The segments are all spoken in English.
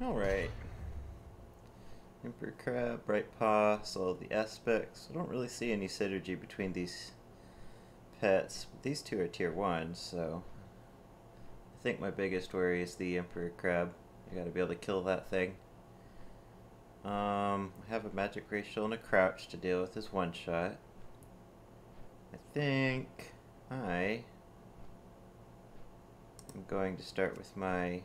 Alright. Emperor Crab, Bright Paw, Soul of the Aspects. I don't really see any synergy between these pets. But these two are tier 1, so I think my biggest worry is the Emperor Crab. I gotta be able to kill that thing. I have a Magic Racial and a Crouch to deal with his one-shot. I think I am going to start with my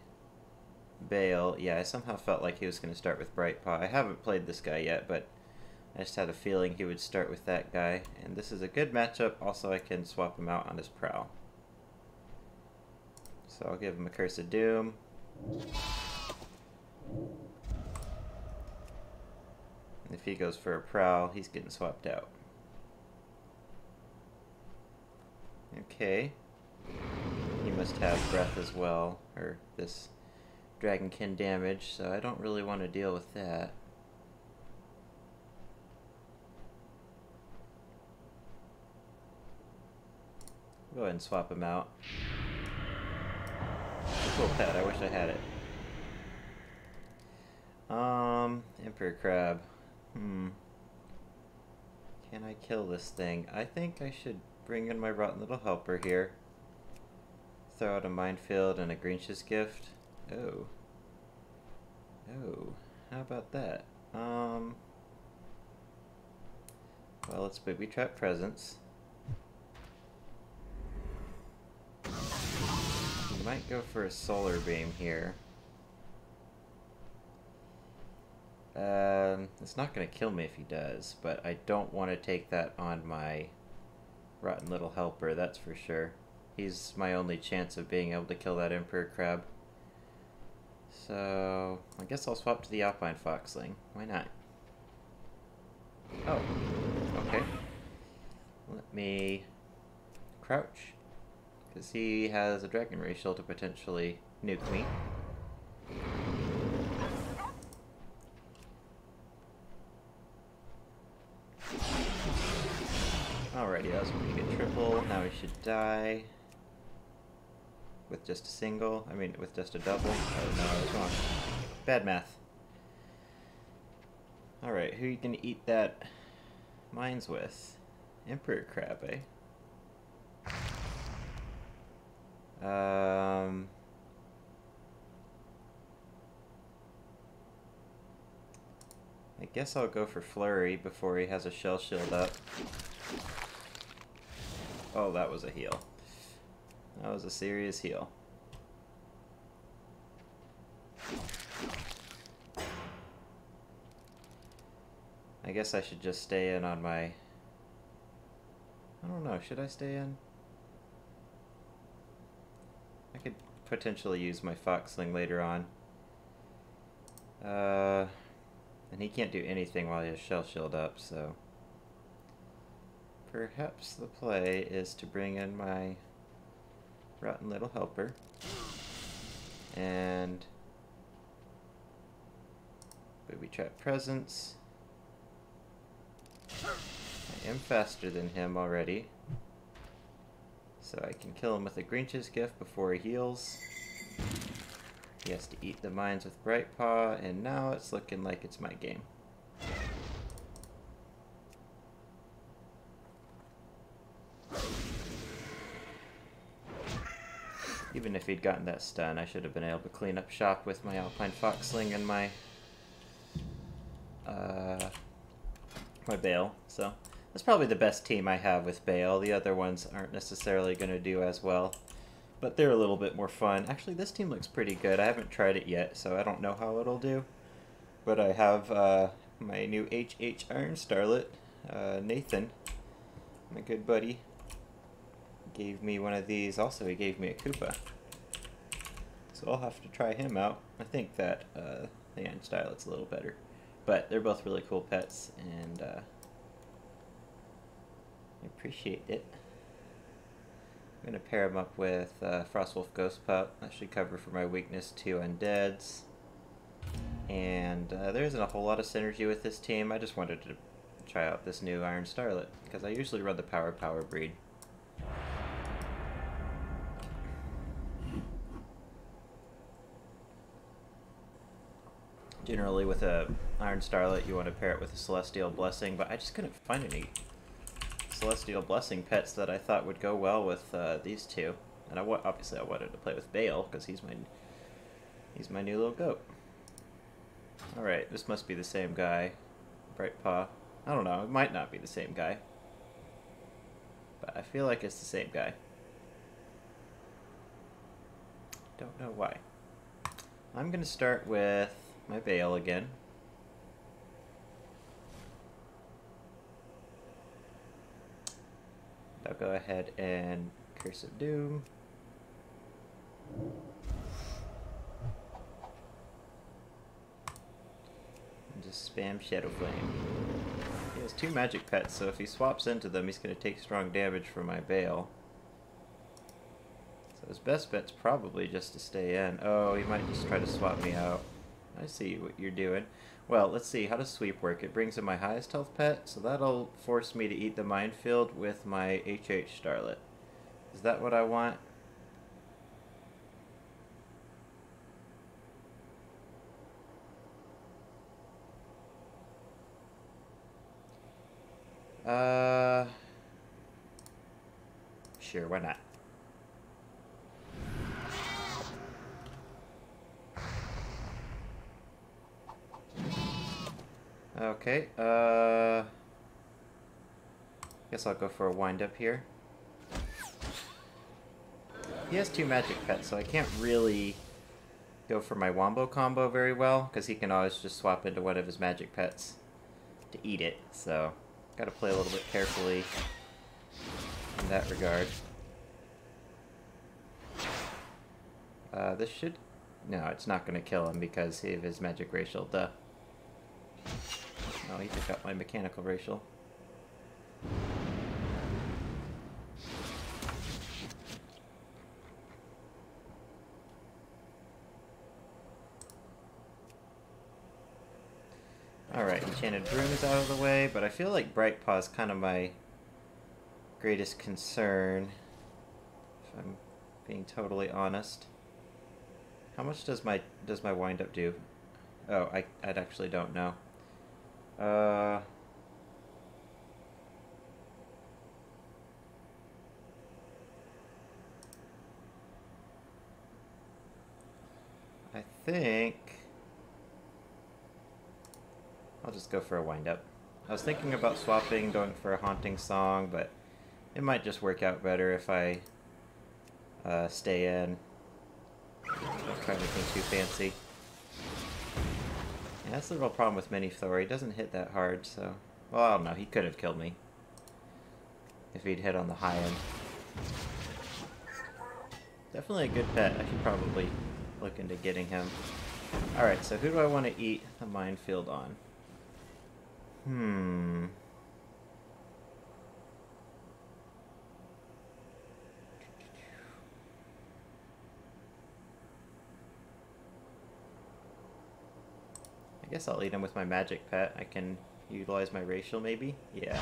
Baa'l. Yeah, I somehow felt like he was going to start with Bright Paw. I haven't played this guy yet, but I just had a feeling he would start with that guy. And this is a good matchup. Also, I can swap him out on his Prowl. So I'll give him a Curse of Doom. And if he goes for a Prowl, he's getting swapped out. Okay. He must have Breath as well, or this Dragonkin damage, so I don't really want to deal with that. Go ahead and swap him out. Cool pet, I wish I had it. Emperor Crab. Can I kill this thing? I think I should bring in my Rotten Little Helper here. Throw out a Minefield and a Grinch's Gift. Oh. Oh. How about that? Well, let's Booby Trap Presence. We might go for a Solar Beam here. It's not going to kill me if he does, but I don't want to take that on my Rotten Little Helper, that's for sure. He's my only chance of being able to kill that Emperor Crab. So, I guess I'll swap to the Alpine Foxling. Why not? Oh, okay. Let me crouch, because he has a Dragon Racial to potentially nuke me. Alrighty, that was a pretty good triple. Now he should die. With just a single. I mean, with just a double. Oh no, I was wrong. Bad math. Alright, who are you gonna eat that mines with? Emperor Crab, eh? I guess I'll go for Flurry before he has a Shell Shield up. Oh, that was a heal. That was a serious heal. I guess I should just stay in on my... I don't know, should I stay in? I could potentially use my Foxling later on. And he can't do anything while he has Shell Shield up, so... Perhaps the play is to bring in my Rotten Little Helper and Booby Trap Presence. I am faster than him already, so I can kill him with a Grinch's Gift before he heals. He has to eat the mines with Bright Paw, and now it's looking like it's my game. Even if he'd gotten that stun, I should have been able to clean up shop with my Alpine Foxling and my my Baa'l. So that's probably the best team I have with Baa'l. The other ones aren't necessarily going to do as well, but they're a little bit more fun. Actually, this team looks pretty good. I haven't tried it yet, so I don't know how it'll do. But I have my new HH Iron Starlet, Nathan, my good buddy. Gave me one of these. Also, he gave me a Koopa. So I'll have to try him out. I think that the Iron Starlet's a little better. But they're both really cool pets, and I appreciate it. I'm going to pair them up with Frostwolf Ghost Pup. That should cover for my weakness to Undeads. And there isn't a whole lot of synergy with this team. I just wanted to try out this new Iron Starlet, because I usually run the Power breed. Generally with a Iron Starlet, you want to pair it with a Celestial Blessing, but I just couldn't find any Celestial Blessing pets that I thought would go well with these two. And obviously I wanted to play with Baa'l, because he's my new little goat. Alright, this must be the same guy. Bright Paw. I don't know, it might not be the same guy. But I feel like it's the same guy. Don't know why. I'm going to start with my Baa'l again. I'll go ahead and Curse of Doom. And just spam Shadow Flame. He has 2 magic pets, so if he swaps into them, he's going to take strong damage from my Baa'l. So his best bet's probably just to stay in. Oh, he might just try to swap me out. I see what you're doing. Well, let's see. How does sweep work? It brings in my highest health pet, so that'll force me to eat the minefield with my HH Starlet. Is that what I want? Sure, why not? Okay, guess I'll go for a wind-up here. He has 2 magic pets, so I can't really go for my Wombo combo very well, because he can always just swap into one of his magic pets to eat it, so gotta play a little bit carefully in that regard. This should... No, it's not gonna kill him because of his magic racial, duh. Oh, he took out my mechanical racial. Alright, Enchanted Broom is out of the way, but I feel like Bright Paw is kind of my greatest concern, if I'm being totally honest. How much does my wind-up do? Oh, I actually don't know. I think I'll just go for a wind-up. I was thinking about swapping, going for a Haunting Song, but it might just work out better if I stay in. Don't try anything too fancy. Yeah, that's the real problem with Mini Thor. He doesn't hit that hard, so... Well, I don't know. He could have killed me if he'd hit on the high end. Definitely a good pet. I should probably look into getting him. Alright, so who do I want to eat the minefield on? I guess I'll eat him with my magic pet. I can utilize my racial, maybe? Yeah.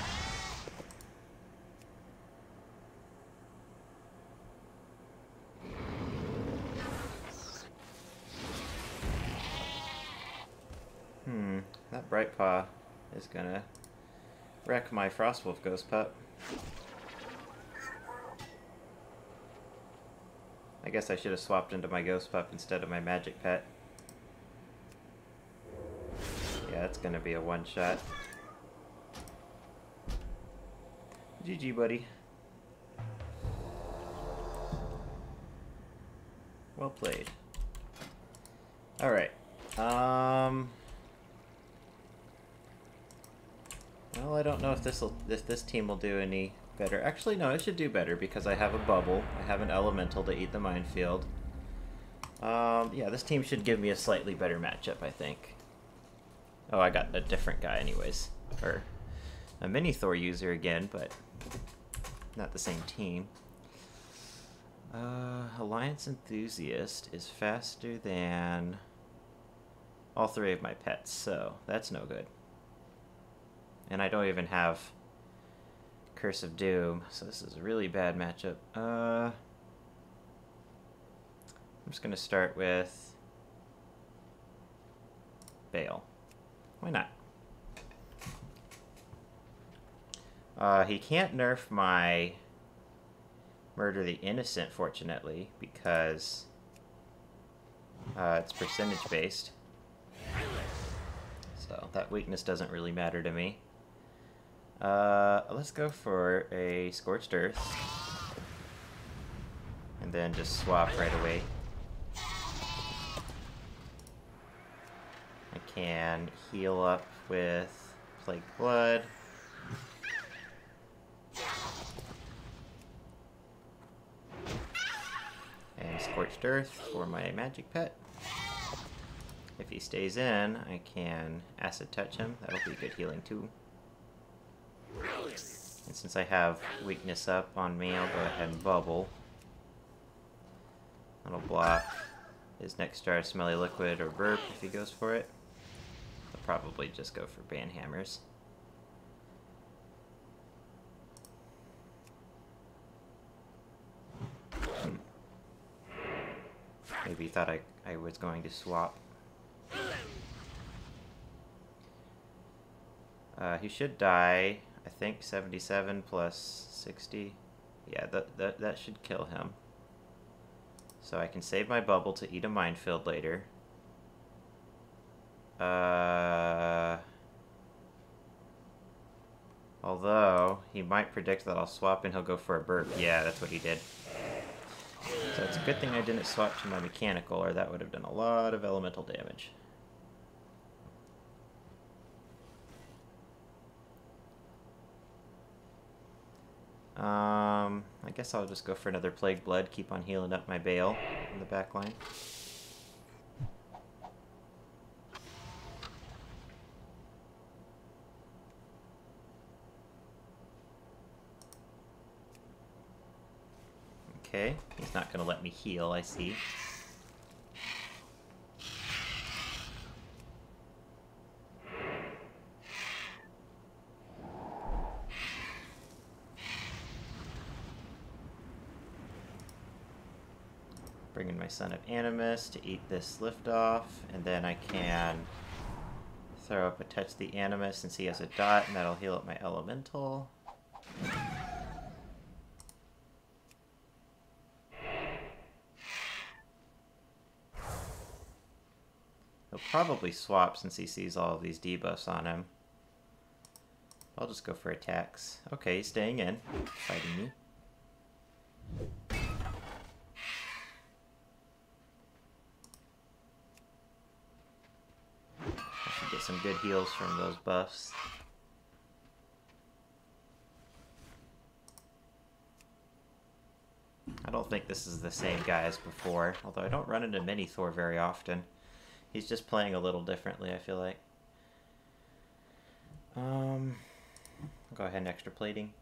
That Bright Paw is gonna wreck my Frostwolf Ghost Pup. I guess I should have swapped into my Ghost Pup instead of my magic pet. Yeah, it's gonna be a one-shot. GG, buddy. Well played. Alright. Well, I don't know if this team will do any better. Actually, no, it should do better because I have a bubble. I have an elemental to eat the minefield. Yeah, this team should give me a slightly better matchup, I think. Oh, I got a different guy anyways. Or a Mini Thor user again, but not the same team. Alliance Enthusiast is faster than all 3 of my pets, so that's no good. And I don't even have Curse of Doom, so this is a really bad matchup. I'm just going to start with Baa'l. Why not? He can't nerf my Murder the Innocent, fortunately, because it's percentage based. So that weakness doesn't really matter to me. Let's go for a Scorched Earth. And then just swap right away. I can heal up with Plague Blood. And Scorched Earth for my magic pet. If he stays in, I can Acid Touch him. That'll be good healing too. And since I have weakness up on me, I'll go ahead and bubble. That'll block his next jar of Smelly Liquid or Burp if he goes for it. I'll probably just go for Banhammers. Maybe he thought I was going to swap. He should die, I think, 77 plus 60. Yeah, that should kill him. So I can save my bubble to eat a minefield later. Although, he might predict that I'll swap and he'll go for a burp. Yeah, that's what he did. So it's a good thing I didn't swap to my mechanical, or that would have done a lot of elemental damage. I guess I'll just go for another Plague Blood, keep on healing up my Baa'l in the back line. Okay, he's not going to let me heal, I see. Bringing my Son of Animus to eat this lift off, and then I can throw up a Touch the Animus since he has a dot, and that'll heal up my Elemental. He'll probably swap since he sees all of these debuffs on him. I'll just go for attacks. Okay, he's staying in, fighting me. I should get some good heals from those buffs. I don't think this is the same guy as before, although I don't run into Mini-Thor very often. He's just playing a little differently, I feel like. I'll go ahead and extra plating.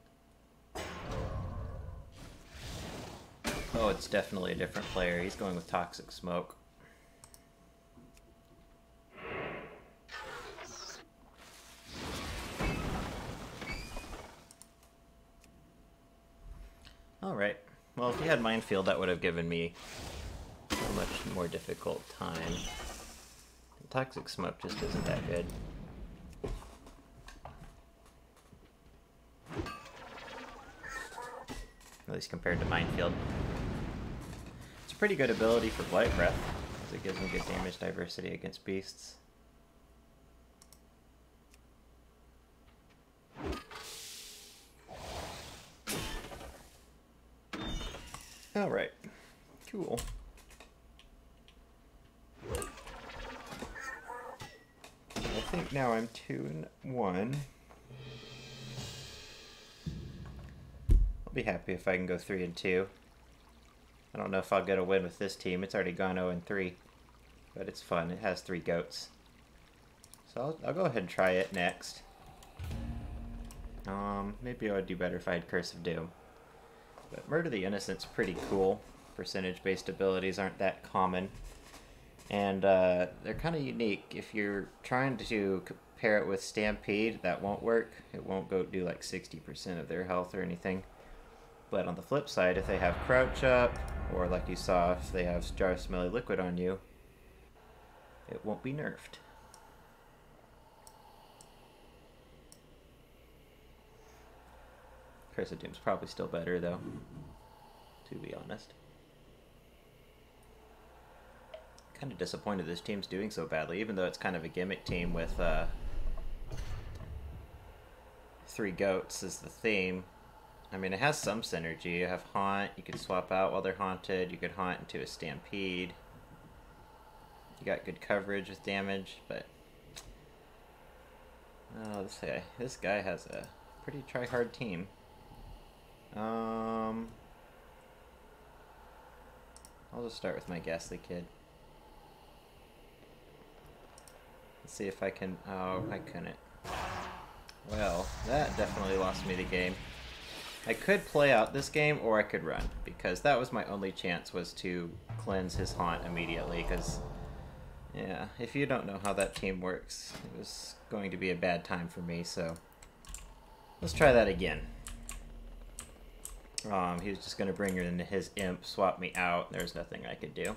Oh, it's definitely a different player. He's going with Toxic Smoke. Alright. Well, if he had Minefield, that would have given me a much more difficult time. Toxic Smoke just isn't that good. At least compared to Minefield. It's a pretty good ability for Blight Breath, because it gives me good damage diversity against beasts. Alright. Cool. I think now I'm 2-1. I'll be happy if I can go 3-2. I don't know if I'll get a win with this team. It's already gone 0-3. But it's fun. It has 3 goats. So I'll go ahead and try it next. Maybe I would do better if I had Curse of Doom. But Murder the Innocent's pretty cool. Percentage-based abilities aren't that common. And they're kind of unique. If you're trying to compare it with Stampede, that won't work. It won't go do like 60% of their health or anything. But on the flip side, if they have Crouch Up, or like you saw, if they have Jar of Smelly Liquid on you, it won't be nerfed. Doom's probably still better, though, to be honest. Kind of disappointed this team's doing so badly, even though it's kind of a gimmick team with 3 goats as the theme. I mean, it has some synergy. You have Haunt, you could swap out while they're haunted, you could haunt into a Stampede. You got good coverage with damage, but... Oh, this guy has a pretty try-hard team. I'll just start with my Ghastly Kid. Let's see if I can... Oh, I couldn't. Well, that definitely lost me the game. I could play out this game, or I could run, because that was my only chance, was to cleanse his Haunt immediately, because... Yeah, if you don't know how that team works, it was going to be a bad time for me, so... Let's try that again. He was just going to bring in his Imp, swap me out, there's nothing I could do.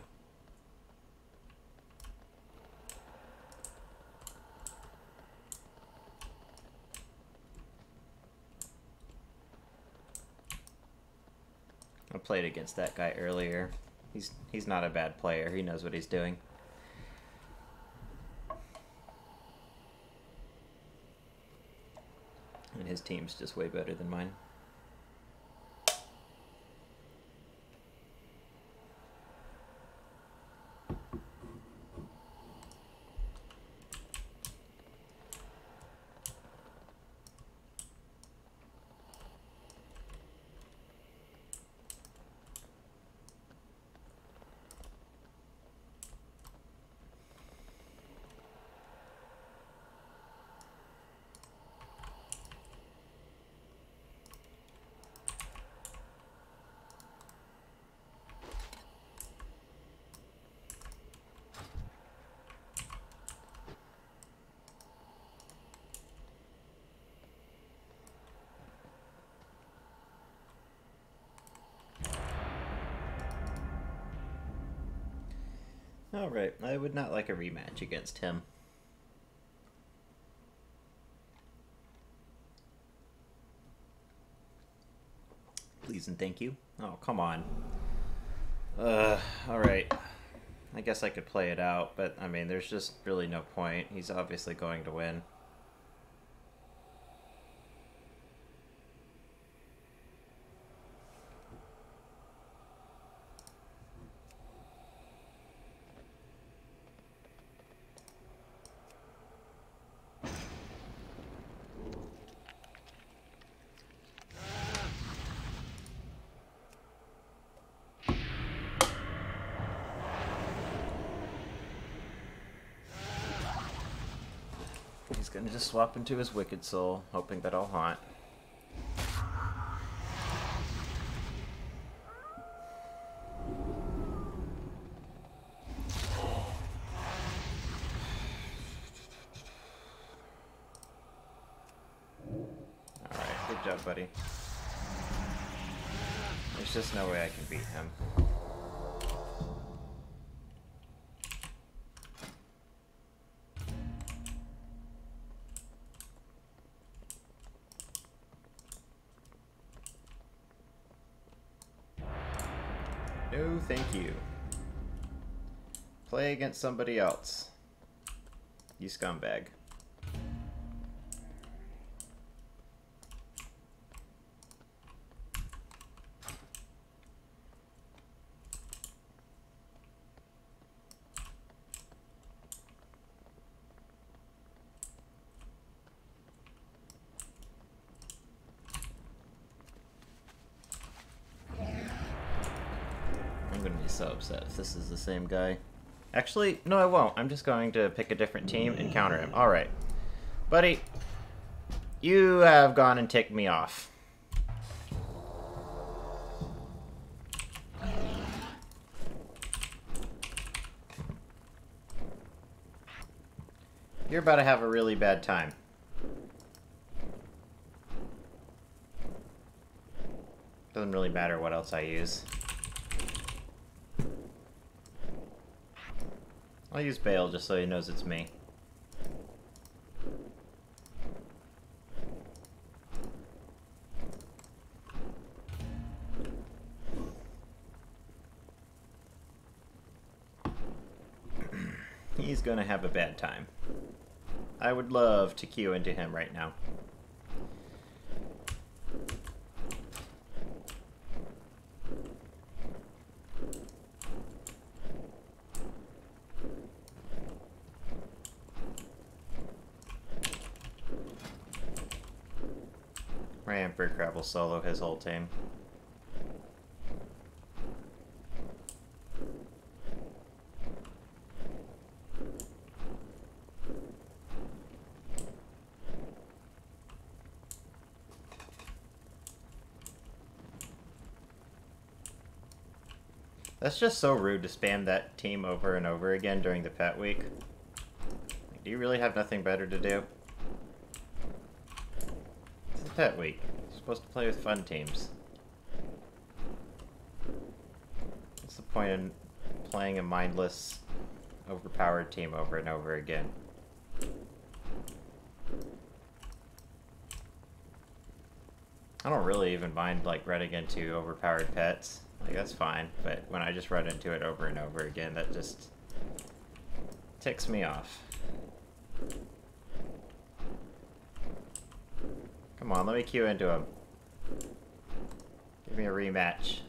I played against that guy earlier. He's not a bad player, he knows what he's doing. And his team's just way better than mine. Alright, I would not like a rematch against him. Please and thank you. Oh, come on. Alright. I guess I could play it out, but, I mean, there's just really no point. He's obviously going to win. He's gonna just swap into his Wicked Soul, hoping that I'll haunt. Alright, good job, buddy. There's just no way I can beat him. No, thank you. Play against somebody else. You scumbag. I'm gonna be so upset if this is the same guy. Actually, no I won't. I'm just going to pick a different team and counter him. Alright. Buddy, you have gone and ticked me off. You're about to have a really bad time. Doesn't really matter what else I use. I'll use Baa'l just so he knows it's me. He's gonna have a bad time. I would love to queue into him right now. My Emperor Crab will solo his whole team. That's just so rude to spam that team over and over again during the pet week. Like, do you really have nothing better to do? It's the pet week. You're supposed to play with fun teams. What's the point in playing a mindless, overpowered team over and over again? I don't really even mind, like, running into overpowered pets. Like, that's fine, but when I just run into it over and over again, that just ticks me off. Come on, let me queue into him. Give me a rematch.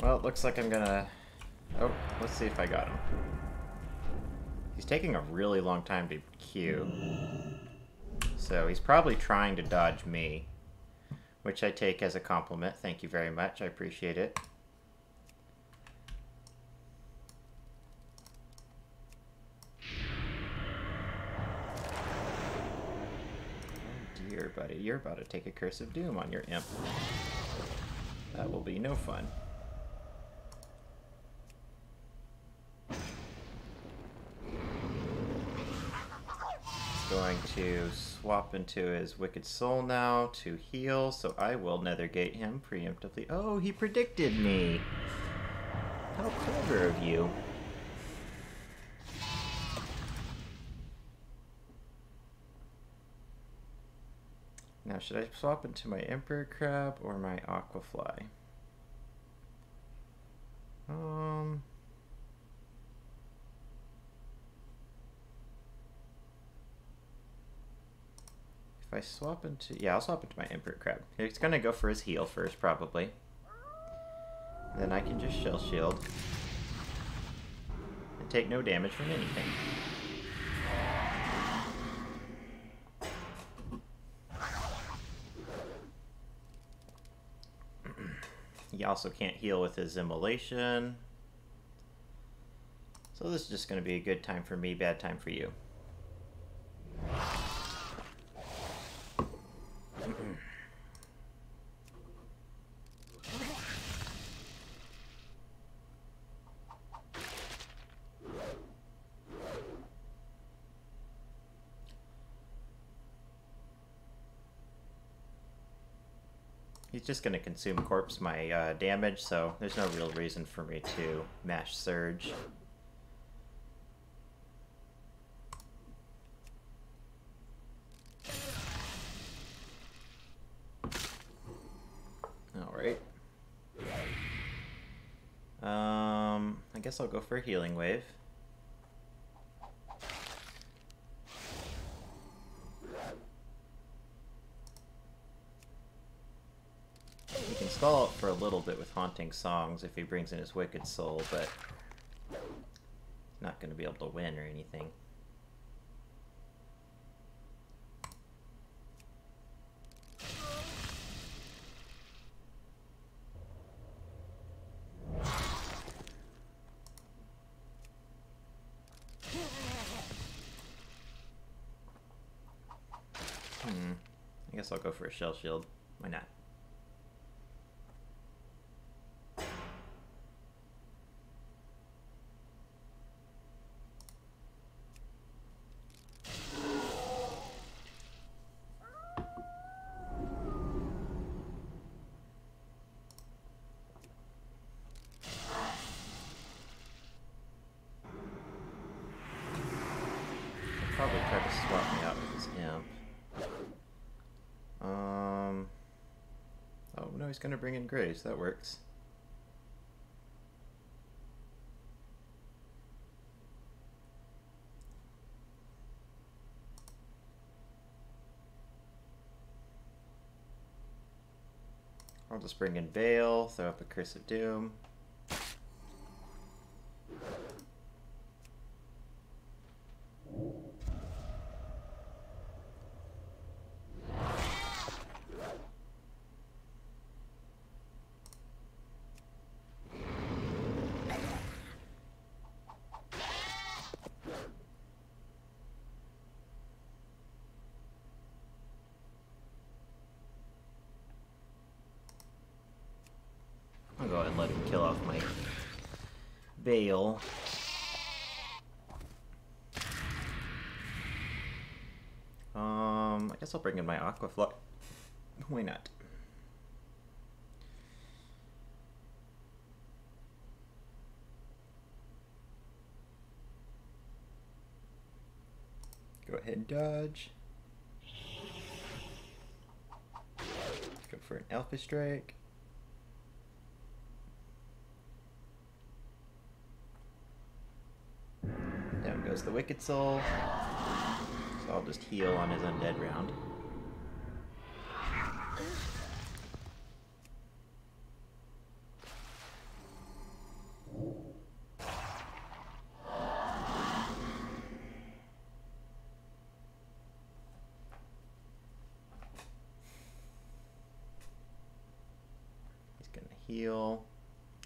Well, it looks like I'm gonna... Oh, let's see if I got him. He's taking a really long time to queue. So he's probably trying to dodge me, which I take as a compliment. Thank you very much. I appreciate it. Oh dear, buddy. You're about to take a Curse of Doom on your imp. That will be no fun. Going to swap into his Wicked Soul now to heal, so I will Nethergate him preemptively. Oh, he predicted me! How clever of you. Now, should I swap into my Emperor Crab or my Aquafly? If I swap into... Yeah, I'll swap into my Emperor Crab. He's gonna go for his heal first, probably. Then I can just Shell Shield. And take no damage from anything. He also can't heal with his Immolation. So this is just gonna be a good time for me, bad time for you. He's just going to consume corpse my damage, so there's no real reason for me to mash Surge. Alright. I guess I'll go for a Healing Wave. He can stall out for a little bit with Haunting Songs if he brings in his Wicked Soul, but not going to be able to win or anything. I guess I'll go for a Shell Shield. Why not? Probably try to swap me out with his imp. Oh no, he's gonna bring in Graves. That works. I'll just bring in Baa'l, throw up a Curse of Doom. I'll go ahead and let him kill off my Baa'l. I guess I'll bring in my Aquafly. Why not? Go ahead and dodge. Go for an Alpha Strike. Down goes the Wicked Soul. So I'll just heal on his undead round. He's gonna heal.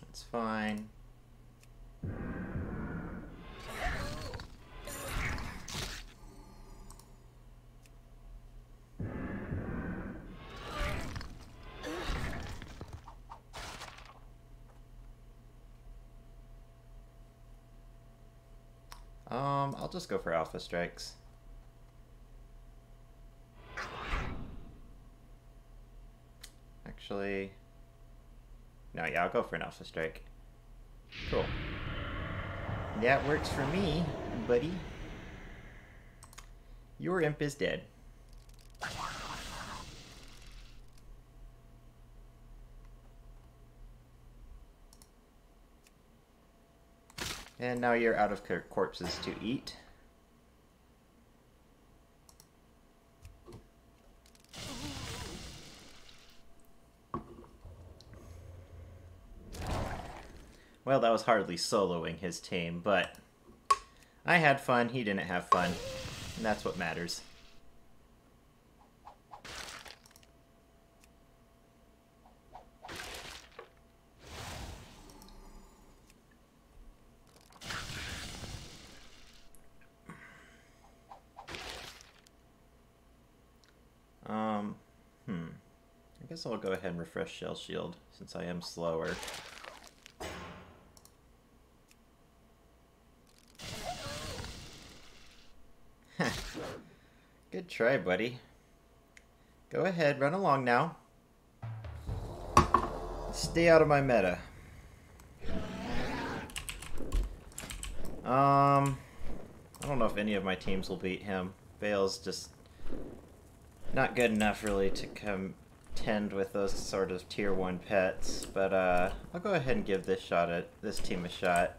That's fine. I'll just go for Alpha Strikes. Actually, no, yeah, I'll go for an Alpha Strike. Cool. That works for me, buddy. Your imp is dead. And now you're out of corpses to eat. Well, that was hardly soloing his team, but I had fun, he didn't have fun, and that's what matters. I guess I'll go ahead and refresh Shell Shield, since I am slower. Good try, buddy. Go ahead, run along now. Stay out of my meta. I don't know if any of my teams will beat him. Baa'l's just not good enough really to contend with those sort of tier 1 pets, but I'll go ahead and give this team a shot.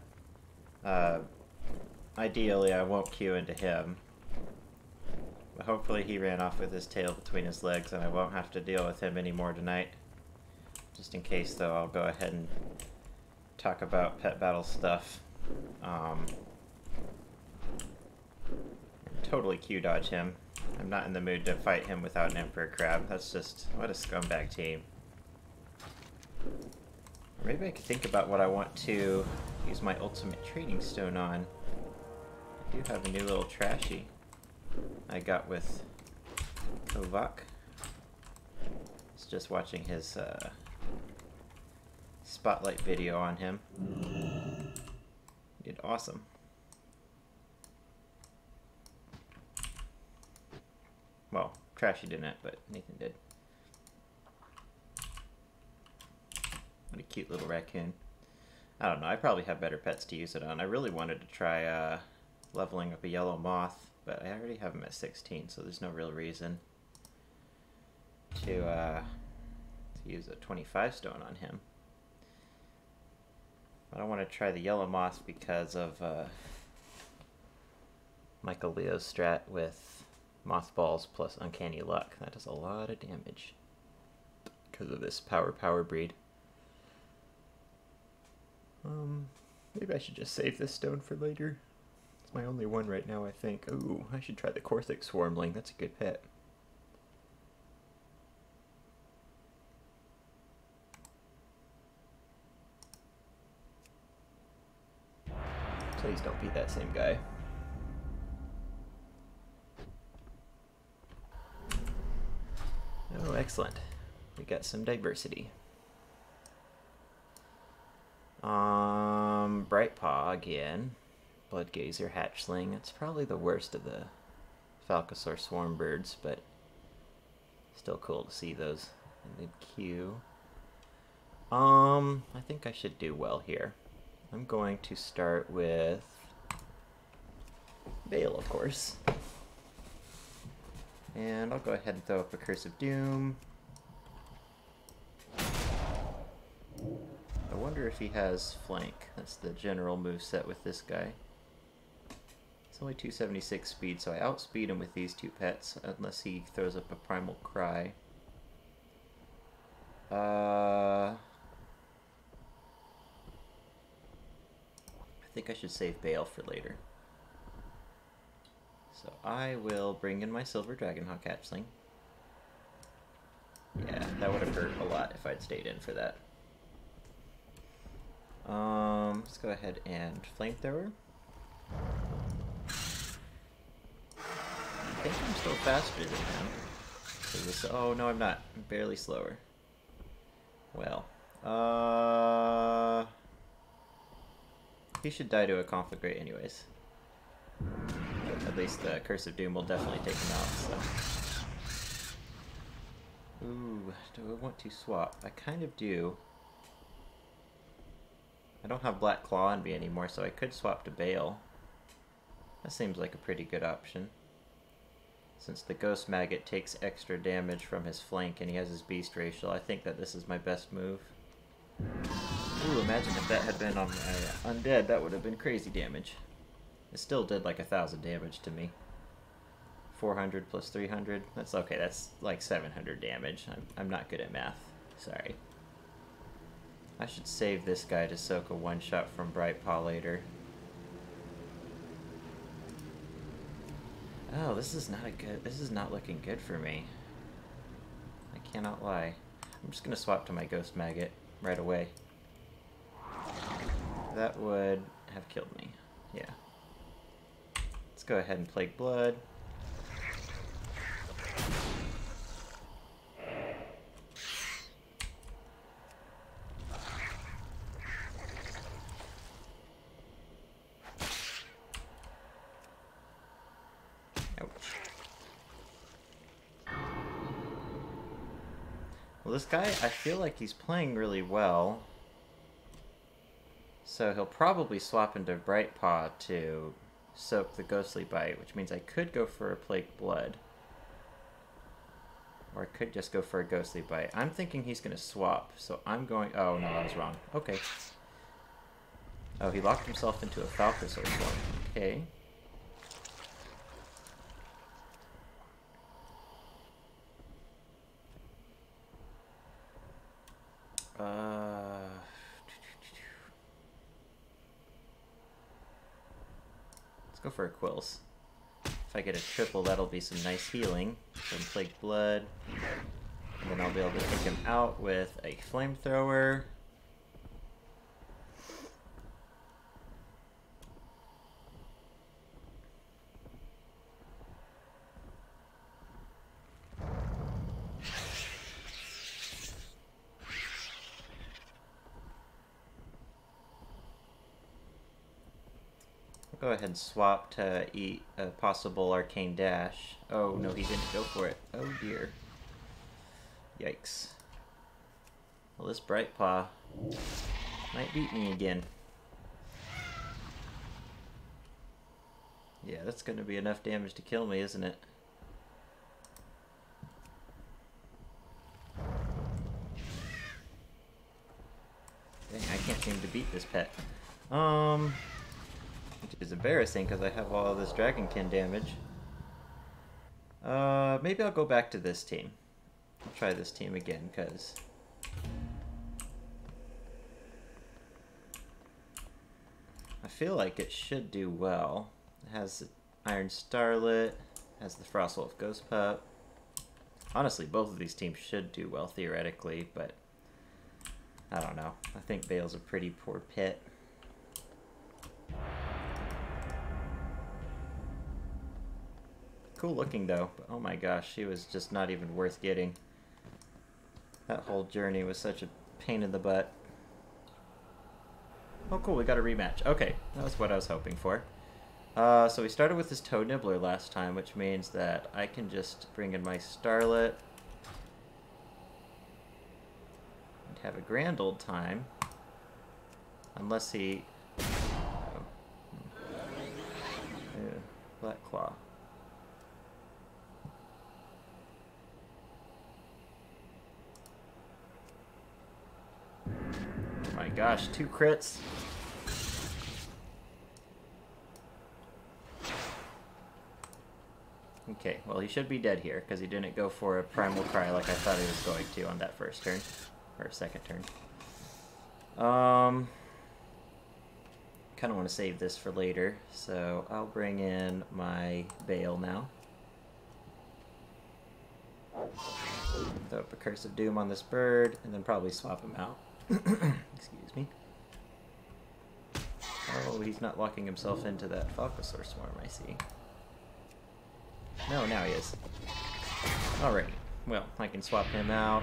Ideally, I won't queue into him. But hopefully he ran off with his tail between his legs and I won't have to deal with him anymore tonight. Just in case, though, I'll go ahead and talk about pet battle stuff. Totally Q dodge him. I'm not in the mood to fight him without an Emperor Crab. That's just, what a scumbag team. Or maybe I could think about what I want to use my ultimate training stone on. I do have a new little trashy I got with Kovac. It's just watching his spotlight video on him. He did awesome. Well, Trashy didn't, but Nathan did. What a cute little raccoon. I don't know, I probably have better pets to use it on. I really wanted to try leveling up a yellow moth. but I already have him at 16, so there's no real reason to use a 25 stone on him. I don't want to try the yellow moth because of Michael Leo's strat with mothballs plus uncanny luck. That does a lot of damage because of this power breed. Maybe I should just save this stone for later. It's my only one right now, I think. Ooh, I should try the Corthic Swarmling. That's a good pet. Please don't be that same guy. Oh, excellent. We got some diversity. Bright Paw again. Bloodgazer Hatchling. It's probably the worst of the Falcosaur swarm birds, but still cool to see those in the queue. I think I should do well here. I'm going to start with Baa'l, of course. And I'll go ahead and throw up a Curse of Doom. I wonder if he has flank. That's the general moveset with this guy. It's only 276 speed, so I outspeed him with these two pets, unless he throws up a Primal Cry. I think I should save Baa'l for later. So I will bring in my Silver Dragonhawk Hatchling. Yeah, that would have hurt a lot if I'd stayed in for that. Let's go ahead and Flamethrower. I think I'm still faster than him. Oh no, I'm not. I'm barely slower. Well, he should die to a Conflict Ray anyways. At least the Curse of Doom will definitely take him out, so. Ooh, do I want to swap? I kind of do. I don't have Black Claw on me anymore, so I could swap to Baa'l. That seems like a pretty good option. Since the Ghost Maggot takes extra damage from his flank and he has his Beast Racial, I think that this is my best move. Ooh, imagine if that had been on my Undead, that would have been crazy damage. It still did like 1,000 damage to me. 400 plus 300, that's okay, that's like 700 damage. I'm not good at math, sorry. I should save this guy to soak a one-shot from Bright Paw later. Oh, this is not looking good for me. I cannot lie. I'm just gonna swap to my Ghost Maggot right away. That would have killed me, yeah. Let's go ahead and Plague Blood. Well, this guy, I feel like he's playing really well. So he'll probably swap into Bright Paw to soak the Ghostly Bite, which means I could go for a Plague Blood. Or I could just go for a Ghostly Bite. I'm thinking he's going to swap, so I'm going... Oh, no, I was wrong. Okay. Oh, he locked himself into a Falcosaur Swarm. Okay. Let's go for a Quills. If I get a triple, that'll be some nice healing. Some Plague Blood. And then I'll be able to take him out with a Flamethrower. Go ahead and swap to eat a possible Arcane Dash. Oh no, he didn't go for it. Oh dear. Yikes. Well, this Bright Paw might beat me again. Yeah, that's going to be enough damage to kill me, isn't it? Dang, I can't seem to beat this pet. Which is embarrassing because I have all this Dragonkin damage. Maybe I'll go back to this team. I'll try this team again, because I feel like it should do well. It has the Iron Starlet, has the Frostwolf Ghost Pup. Honestly, both of these teams should do well theoretically, but I don't know. I think Baa'l's a pretty poor pet. Cool looking though, but oh my gosh, she was just not even worth getting. That whole journey was such a pain in the butt. Oh cool, we got a rematch. Okay, that was what I was hoping for. So we started with this Toad Nibbler last time, which means that I can just bring in my Starlet and have a grand old time. Unless he... Oh. Black Claw. Oh my gosh, 2 crits. Okay, well he should be dead here, because he didn't go for a Primal Cry like I thought he was going to on that first turn. Or second turn. Kind of want to save this for later, so I'll bring in my Baa'l now. Throw up a Curse of Doom on this bird, and then probably swap him out. Excuse me. Oh, he's not locking himself into that Falcosaur Swarm, I see. No, now he is. Alrighty. Well, I can swap him out.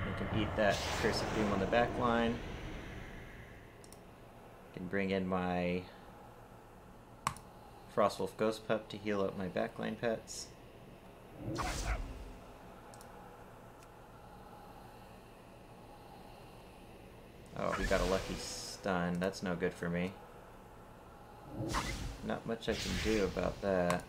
I can eat that Curse of Doom on the back line. I can bring in my Frostwolf Ghost Pup to heal up my backline pets. Oh, he got a lucky stun. That's no good for me. Not much I can do about that.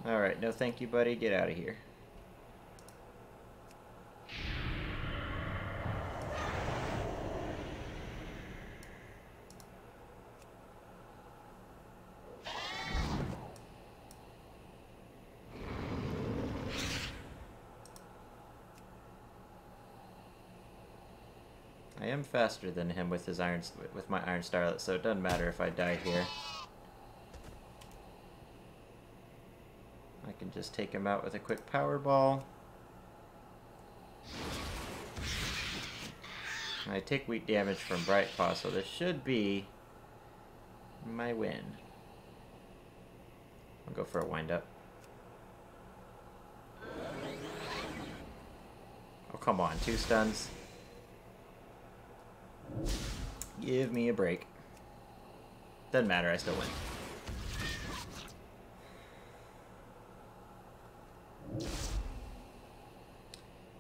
Alright, no thank you, buddy. Get out of here. I am faster than him with his my Iron Starlet, so it doesn't matter if I die here. I can just take him out with a quick power ball. I take weak damage from Bright Paw, so this should be my win. I'll go for a wind-up. Oh, come on, 2 stuns. Give me a break. Doesn't matter, I still win.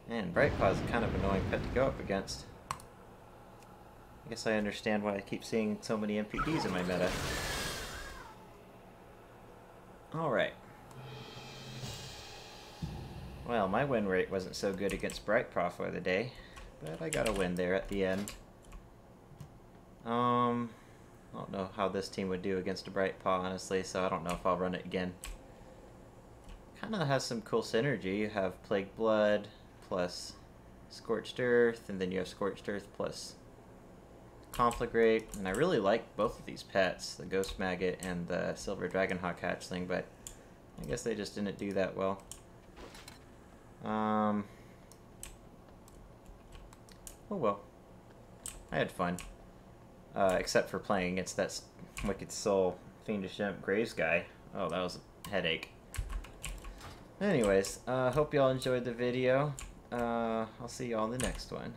Man, Bright Paw is kind of annoying pet to go up against. I guess I understand why I keep seeing so many MPDs in my meta. Alright. Well, my win rate wasn't so good against Bright Paw for the day, but I got a win there at the end. I don't know how this team would do against a Bright Paw, honestly, so I don't know if I'll run it again. Kind of has some cool synergy. You have Plague Blood plus Scorched Earth, and then you have Scorched Earth plus Conflagrate, and I really like both of these pets, the Ghost Maggot and the Silver Dragonhawk Hatchling, but I guess they just didn't do that well. Oh well. I had fun. Except for playing against that Wicked Soul Fiendish Imp Graves guy. Oh, that was a headache. Anyways, hope y'all enjoyed the video. I'll see y'all in the next one.